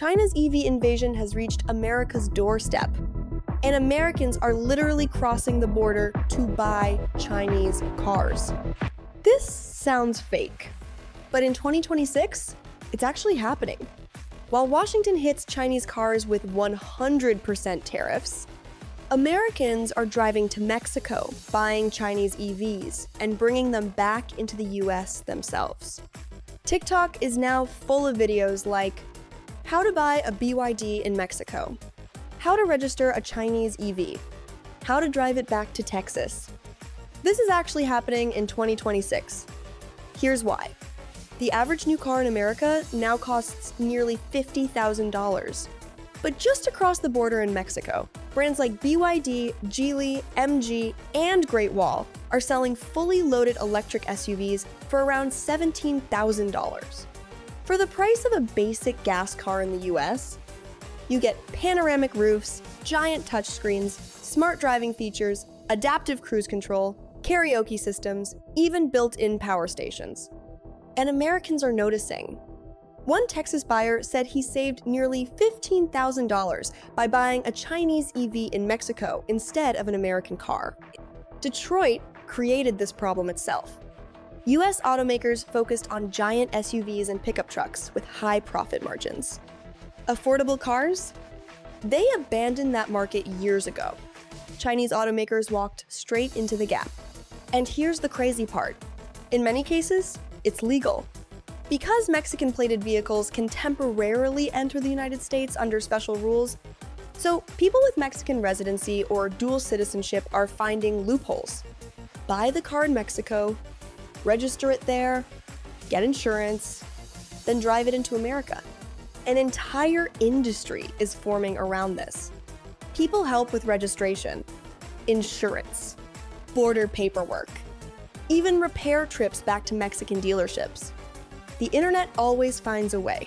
China's EV invasion has reached America's doorstep, and Americans are literally crossing the border to buy Chinese cars. This sounds fake, but in 2026, it's actually happening. While Washington hits Chinese cars with 100% tariffs, Americans are driving to Mexico, buying Chinese EVs, and bringing them back into the US themselves. TikTok is now full of videos like how to buy a BYD in Mexico, how to register a Chinese EV, how to drive it back to Texas. This is actually happening in 2026. Here's why. The average new car in America now costs nearly $50,000. But just across the border in Mexico, brands like BYD, Geely, MG, and Great Wall are selling fully loaded electric SUVs for around $17,000. For the price of a basic gas car in the US, you get panoramic roofs, giant touchscreens, smart driving features, adaptive cruise control, karaoke systems, even built-in power stations. And Americans are noticing. One Texas buyer said he saved nearly $15,000 by buying a Chinese EV in Mexico instead of an American car. Detroit created this problem itself. US automakers focused on giant SUVs and pickup trucks with high profit margins. Affordable cars? They abandoned that market years ago. Chinese automakers walked straight into the gap. And here's the crazy part. In many cases, it's legal. Because Mexican-plated vehicles can temporarily enter the United States under special rules, so people with Mexican residency or dual citizenship are finding loopholes. Buy the car in Mexico, register it there, get insurance, then drive it into America. An entire industry is forming around this. People help with registration, insurance, border paperwork, even repair trips back to Mexican dealerships. The internet always finds a way.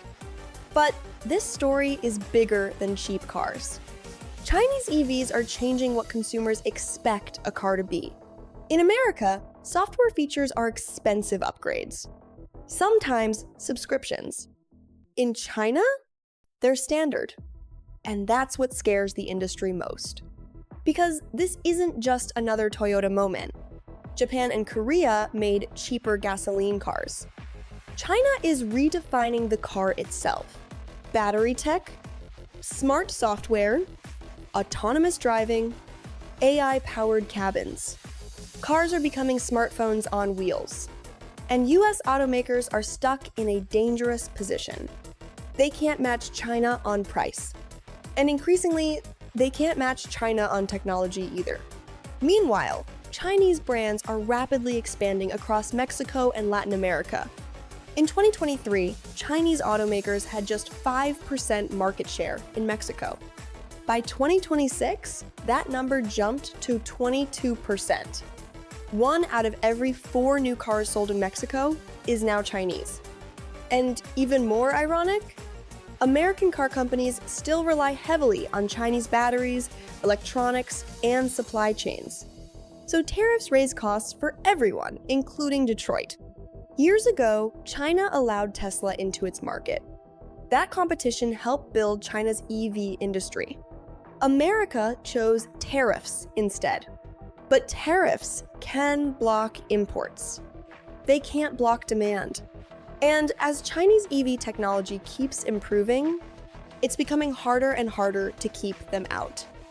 But this story is bigger than cheap cars. Chinese EVs are changing what consumers expect a car to be. In America, software features are expensive upgrades, sometimes subscriptions. In China, they're standard. And that's what scares the industry most. Because this isn't just another Toyota moment. Japan and Korea made cheaper gasoline cars. China is redefining the car itself. Battery tech, smart software, autonomous driving, AI-powered cabins. Cars are becoming smartphones on wheels. And US automakers are stuck in a dangerous position. They can't match China on price. And increasingly, they can't match China on technology either. Meanwhile, Chinese brands are rapidly expanding across Mexico and Latin America. In 2023, Chinese automakers had just 5% market share in Mexico. By 2026, that number jumped to 22%. 1 out of every 4 new cars sold in Mexico is now Chinese. And even more ironic, American car companies still rely heavily on Chinese batteries, electronics, and supply chains. So tariffs raise costs for everyone, including Detroit. Years ago, China allowed Tesla into its market. That competition helped build China's EV industry. America chose tariffs instead. But tariffs can block imports. They can't block demand. And as Chinese EV technology keeps improving, it's becoming harder and harder to keep them out.